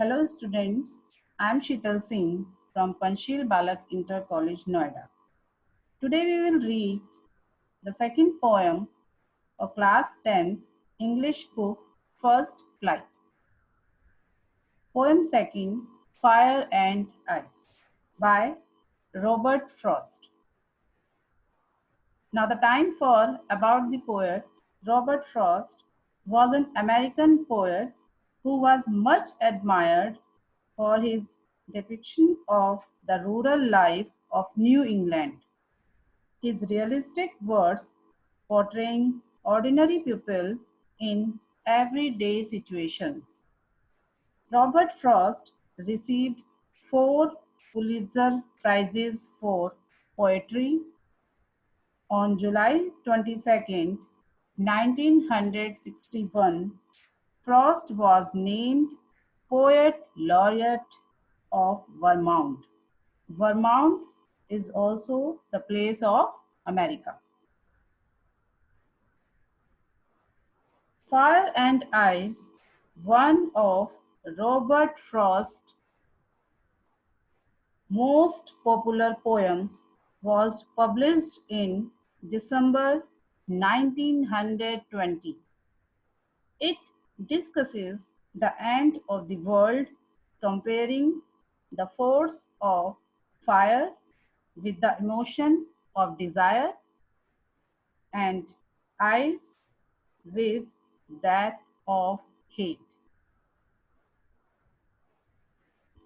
Hello students, I am Sheetal Singh from Panchsheel Balak Inter College, Noida. Today we will read the second poem of class 10th English book First Flight. Poem second, Fire and Ice by Robert Frost. Now the time for about the poet. Robert Frost was an American poet who was much admired for his depiction of the rural life of New England. His realistic words portraying ordinary people in everyday situations. Robert Frost received 4 Pulitzer Prizes for poetry. On July 22, 1961, Frost was named Poet Laureate of Vermont. Vermont is also the place of America. Fire and Ice, one of Robert Frost's most popular poems, was published in December 1920. It discusses the end of the world, comparing the force of fire with the emotion of desire and ice with that of hate.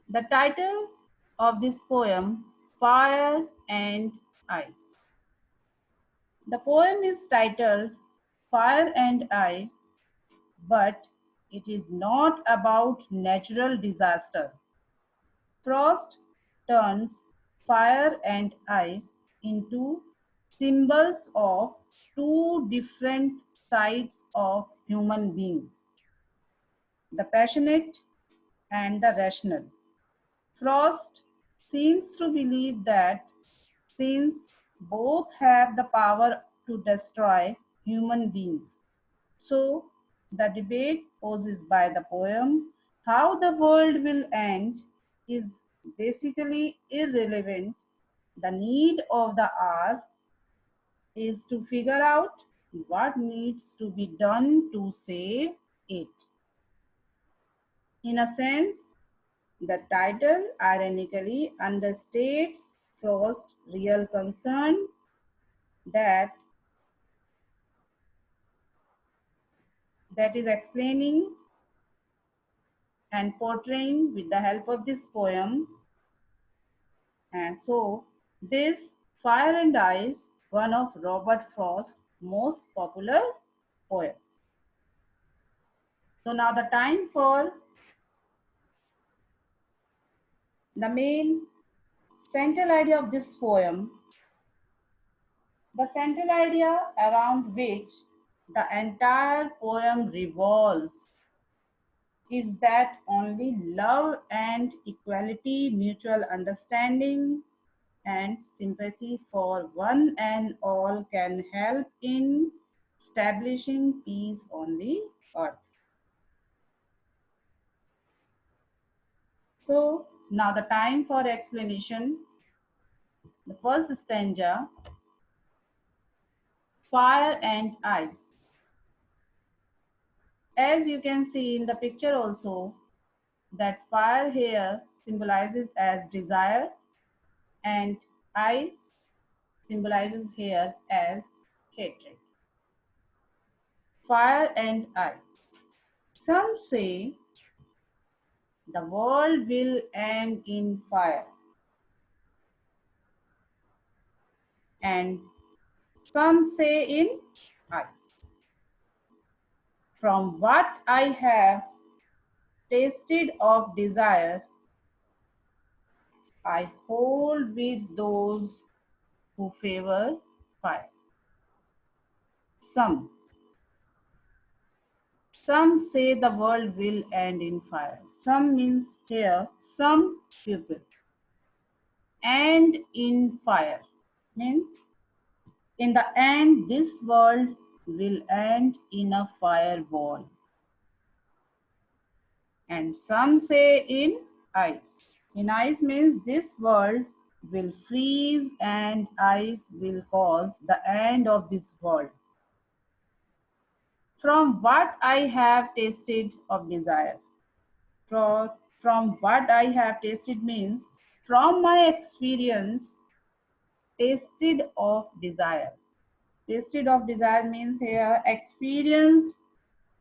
The title of this poem, Fire and Ice. The poem is titled Fire and Ice, but it is not about natural disaster. Frost turns fire and ice into symbols of two different sides of human beings, the passionate and the rational. Frost seems to believe that since both have the power to destroy human beings, so the debate posed by the poem, how the world will end, is basically irrelevant. The need of the hour is to figure out what needs to be done to save it. In a sense, the title ironically understates Frost's real concern that is explaining and portraying with the help of this poem. And so this Fire and Ice, one of Robert Frost's most popular poems. So now the time for the main central idea of this poem. The central idea around which the entire poem revolves is that only love and equality, mutual understanding, and sympathy for one and all can help in establishing peace on the earth. So now the time for explanation. The first stanza, Fire and Ice. As you can see in the picture also, that fire here symbolizes as desire and ice symbolizes here as hatred. Fire and ice. Some say the world will end in fire, and some say in ice. From what I have tasted of desire, I hold with those who favor fire. Some. Some say the world will end in fire. Some means here, some people. And in fire means in the end, this world will end in a fireball. and some say in ice. In ice means this world will freeze and ice will cause the end of this world. From what I have tasted of desire. From what I have tasted means from my experience, tasted of desire. Tasted of desire means here experienced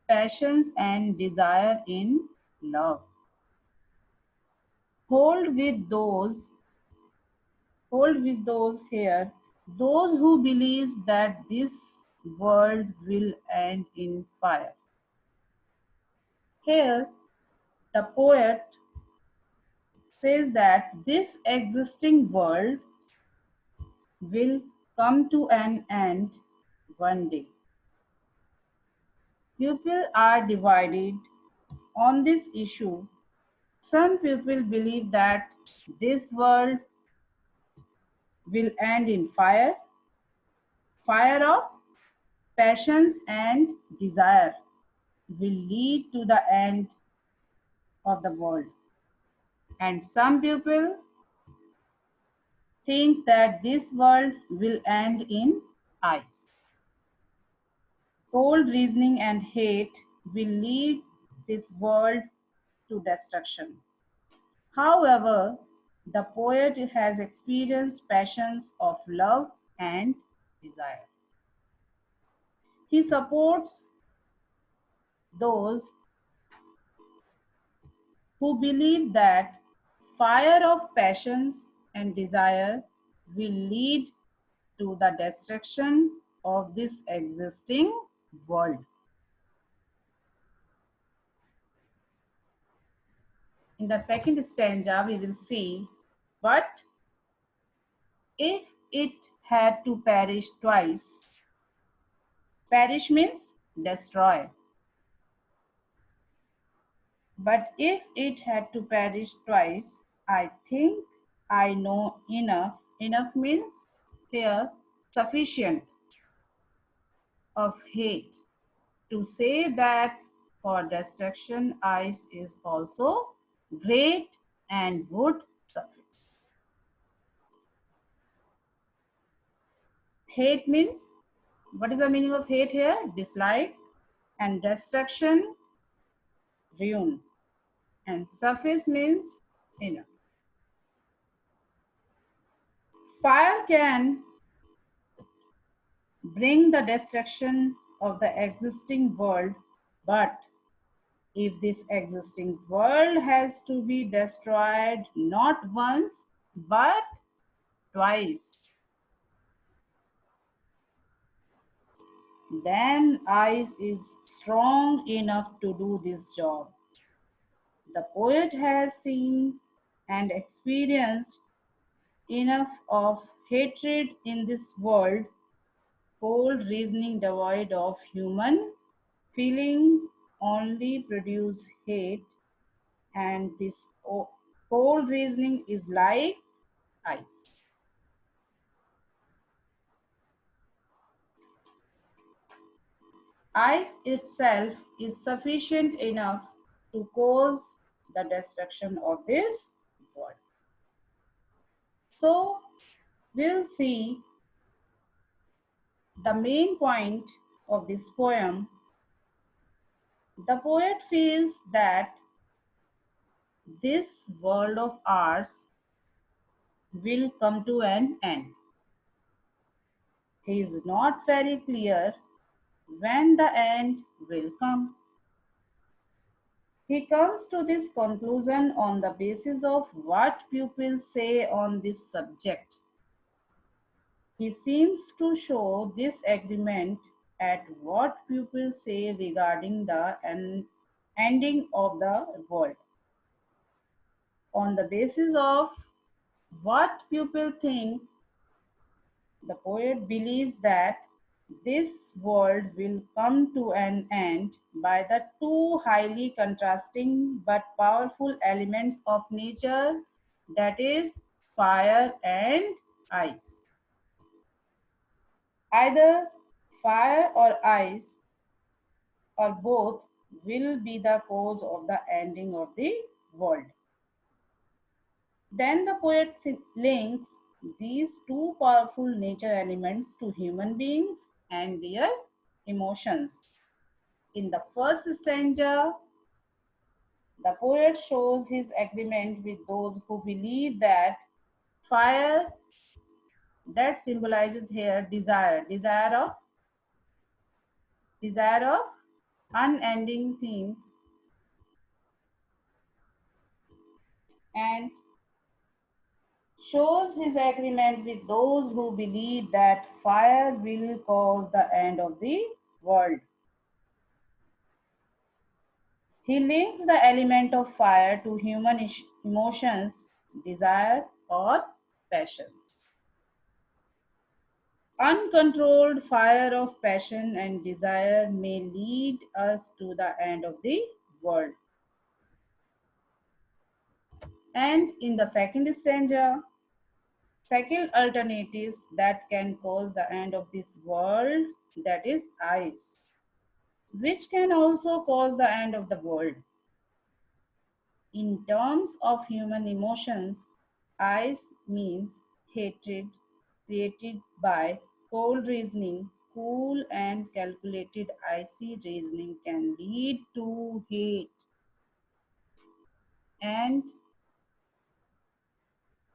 passions and desire in love. Hold with those, hold with those here, those who believes that this world will end in fire. Here, the poet says that this existing world will come to an end one day. People are divided on this issue. Some people believe that this world will end in fire, fire of passions and desire will lead to the end of the world. And some people think that this world will end in ice. Cold reasoning and hate will lead this world to destruction. However, the poet has experienced passions of love and desire. He supports those who believe that fire of passions and desire will lead to the destruction of this existing world. In the second stanza, we will see, but if it had to perish twice, perish means destroy. But if it had to perish twice, I think I know enough. Enough means here sufficient of hate to say that for destruction ice is also great and would suffice. Hate means, what is the meaning of hate here? Dislike, and destruction, ruin, and suffice means enough. Fire can bring the destruction of the existing world, but if this existing world has to be destroyed not once but twice, then ice is strong enough to do this job. The poet has seen and experienced enough of hatred in this world, cold reasoning devoid of human feeling only produce hate, and this cold reasoning is like ice. Ice itself is sufficient enough to cause the destruction of this world. So we'll see the main point of this poem. The poet feels that this world of ours will come to an end. He is not very clear when the end will come. He comes to this conclusion on the basis of what pupils say on this subject. He seems to show this agreement at what pupils say regarding the ending of the world. On the basis of what people think, the poet believes that this world will come to an end by the two highly contrasting but powerful elements of nature, that is, fire and ice. Either fire or ice or both will be the cause of the ending of the world. Then the poet links these two powerful nature elements to human beings and their emotions. In the first stanza, the poet shows his agreement with those who believe that fire, that symbolizes here desire of unending things, and shows his agreement with those who believe that fire will cause the end of the world. He links the element of fire to human emotions, desire, or passions. Uncontrolled fire of passion and desire may lead us to the end of the world. And in the second stanza, second alternatives that can cause the end of this world, that is ice, which can also cause the end of the world. In terms of human emotions, ice means hatred created by cold reasoning. Cool and calculated icy reasoning can lead to hate and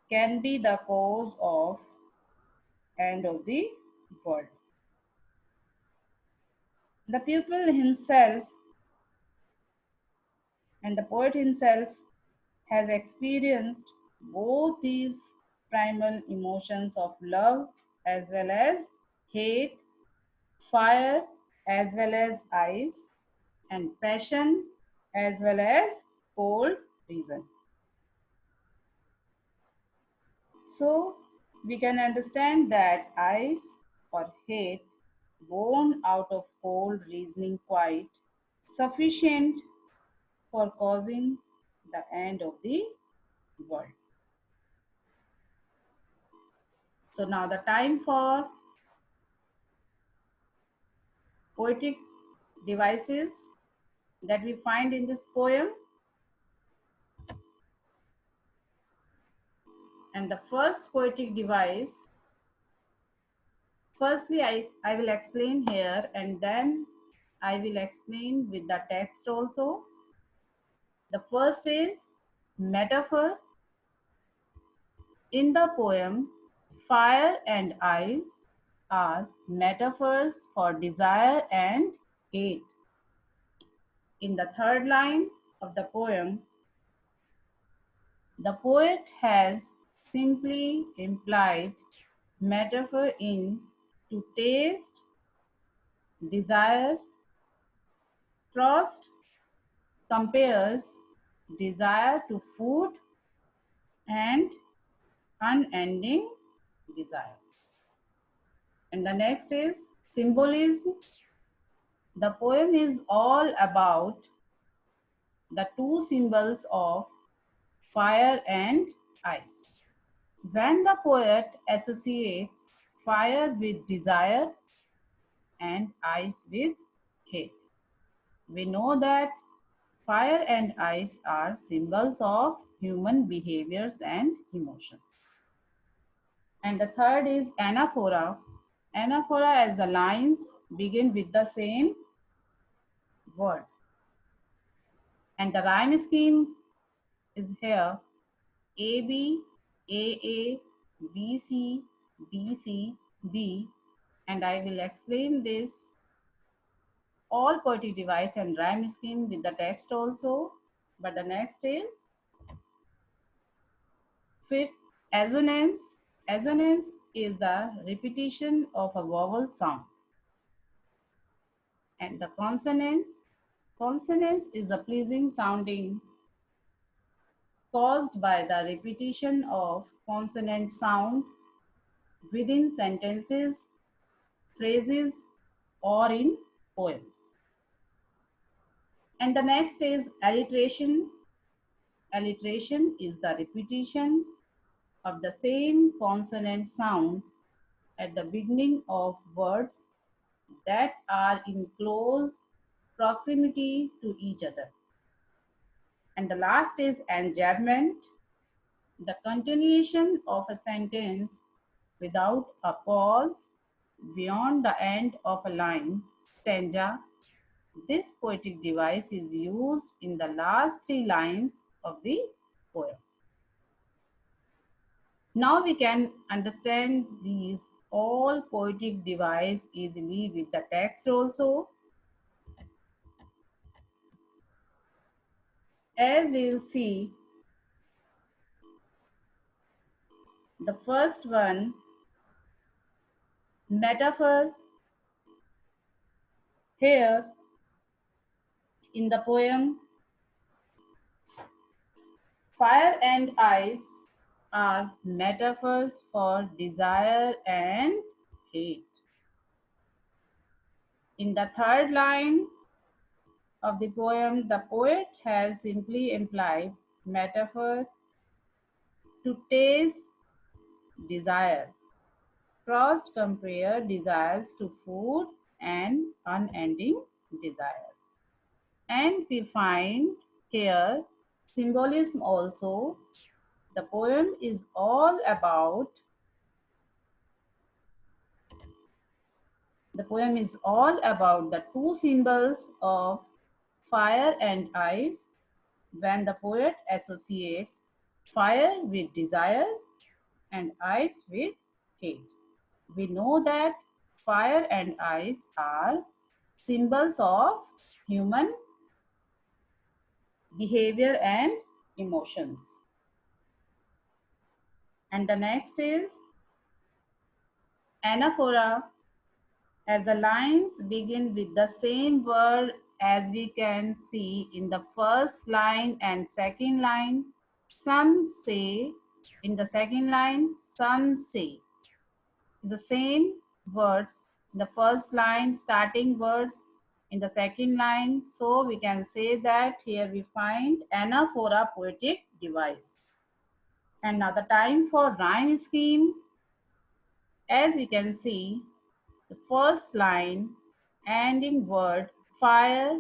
can be the cause of end of the world. The pupil himself and the poet himself has experienced both these primal emotions of love as well as hate, fire as well as ice, and passion as well as cold reason. So we can understand that ice or hate born out of cold reasoning quite sufficient for causing the end of the world. So now the time for poetic devices that we find in this poem. And the first poetic device, firstly, I will explain here and then I will explain with the text also. The first is metaphor. In the poem, fire and ice are metaphors for desire and hate. In the third line of the poem, the poet has simply implied metaphor in to taste, desire. Frost compares desire to food and unending desires. And the next is symbolism. The poem is all about the two symbols of fire and ice. When the poet associates fire with desire and ice with hate, we know that fire and ice are symbols of human behaviors and emotions. And the third is anaphora. Anaphora, as the lines begin with the same word. And the rhyme scheme is here AB, AA, BC, BC, B. And I will explain this all poetic device and rhyme scheme with the text also. But the next is fifth, assonance. Assonance is the repetition of a vowel sound. And the consonance. Consonance is a pleasing sounding caused by the repetition of consonant sound within sentences, phrases, or in poems. And the next is alliteration. Alliteration is the repetition of the same consonant sound at the beginning of words that are in close proximity to each other. And the last is enjambment, the continuation of a sentence without a pause beyond the end of a line, stanza. This poetic device is used in the last three lines of the poem. Now we can understand these all poetic device easily with the text also. As we will see, the first one, metaphor. Here in the poem, fire and ice are metaphors for desire and hate. In the third line of the poem, the poet has simply implied metaphor to taste desire. Crossed compare desires to food and unending desires. And we find here symbolism also. The poem is all about the two symbols of fire and ice when the poet associates fire with desire and ice with hate. We know that fire and ice are symbols of human behavior and emotions. And the next is anaphora. As the lines begin with the same word as we can see in the first line and second line, some say in the second line, some say the same words in the first line, starting words in the second line. So we can say that here we find anaphora poetic device. And now the time for rhyme scheme. As we can see, the first line ending word fire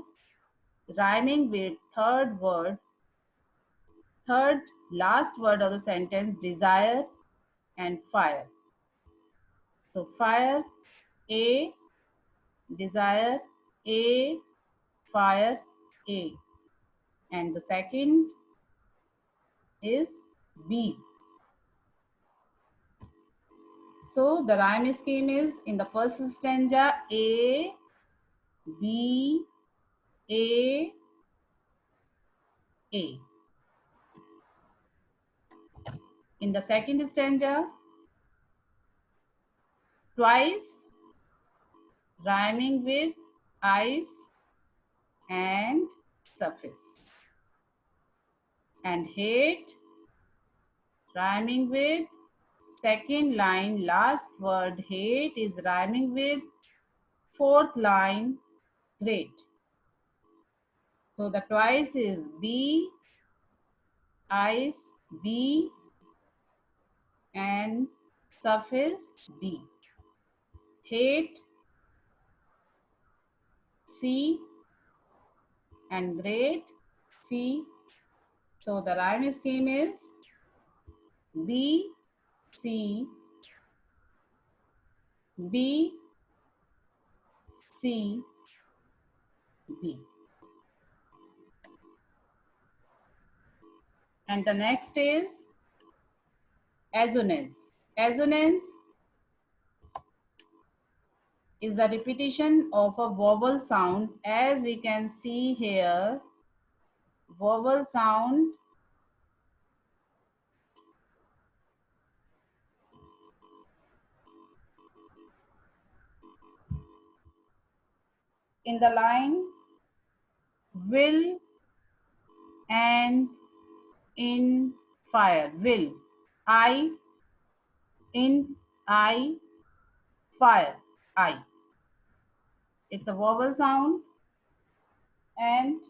rhyming with third last word of the sentence desire and fire. So fire, A, desire, A, fire, A. And the second is B. So the rhyme scheme is in the first stanza A, B, A, A. In the second stanza, twice rhyming with ice and surface. And hate rhyming with second line, last word hate is rhyming with fourth line great. So the twice is B, ice, B, and surface B. Hate, C, and great, C. So the rhyme scheme is B, C, B, C, B. And the next is assonance. Assonance is the repetition of a vowel sound. As we can see here, vowel sound in the line will and in fire. Will, I, in, I, fire, I. It's a vowel sound. And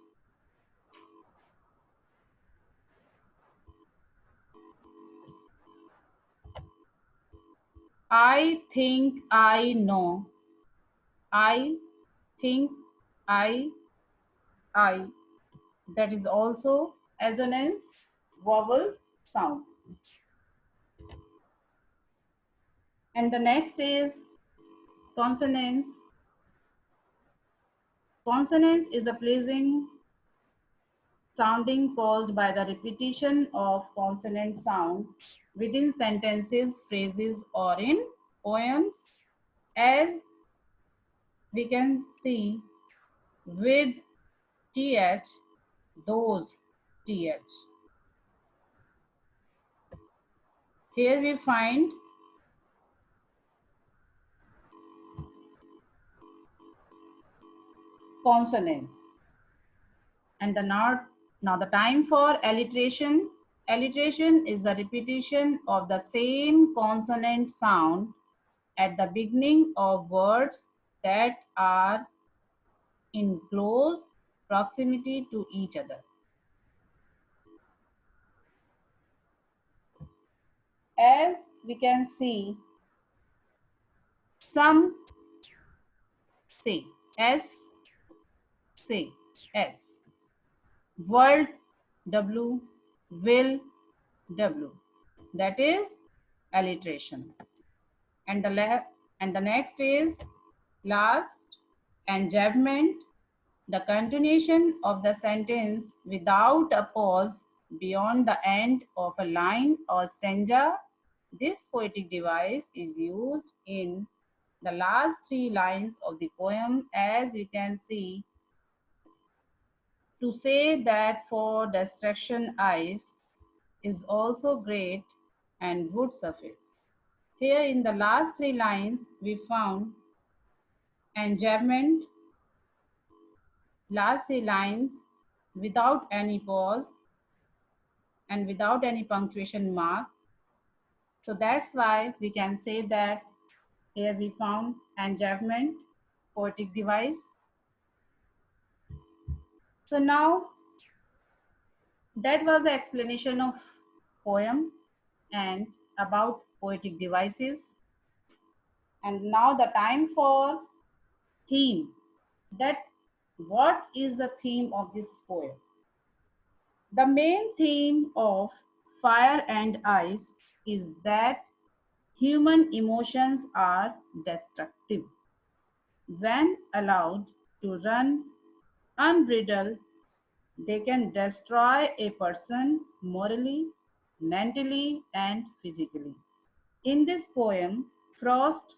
I think I know. I think I I, that is also assonance vowel sound. And the next is consonance. Consonance is a pleasing sounding caused by the repetition of consonant sound within sentences, phrases, or in poems, as we can see with th, those th. Here we find consonants. And now the time for alliteration. Alliteration is the repetition of the same consonant sound at the beginning of words that are in close proximity to each other. As we can see, some say S, say S, world W, will W. That is alliteration. And the next is last enjambment, the continuation of the sentence without a pause beyond the end of a line or stanza. This poetic device is used in the last three lines of the poem, as we can see, to say that for destruction ice is also great and would suffice. Here in the last three lines, we found enjambment, last three lines without any pause and without any punctuation mark. So that's why we can say that here we found enjambment, poetic device. So now that was the explanation of poem and about poetic devices. And now the time for theme. That what is the theme of this poem? The main theme of Fire and Ice is that human emotions are destructive. When allowed to run unbridled, they can destroy a person morally, mentally, and physically. In this poem, Frost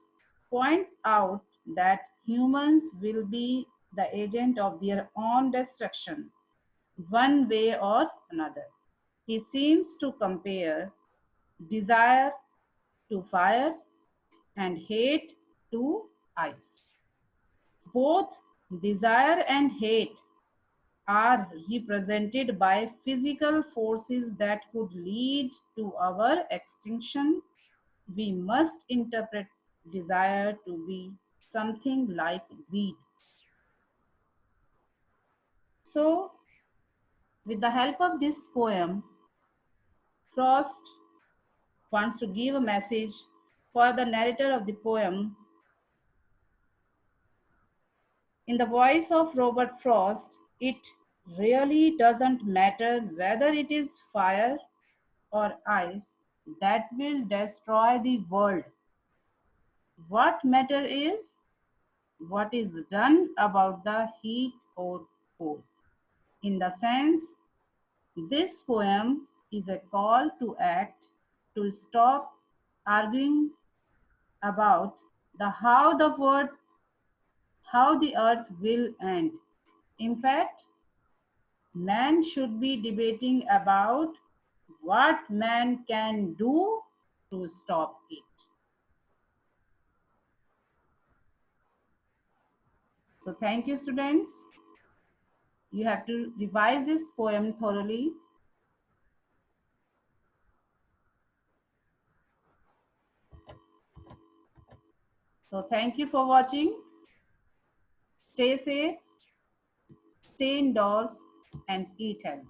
points out that humans will be the agent of their own destruction, one way or another. He seems to compare desire to fire and hate to ice. Both desire and hate are represented by physical forces that could lead to our extinction. We must interpret desire to be something like greed. So, with the help of this poem, Frost wants to give a message for the narrator of the poem in the voice of Robert Frost. It really doesn't matter whether it is fire or ice that will destroy the world. What matter is what is done about the heat or cold. In the sense, this poem is a call to act, to stop arguing about how the earth will end. In fact, man should be debating about what man can do to stop it. So thank you, students. You have to revise this poem thoroughly. So thank you for watching. Stay safe, stay indoors, and eat healthy.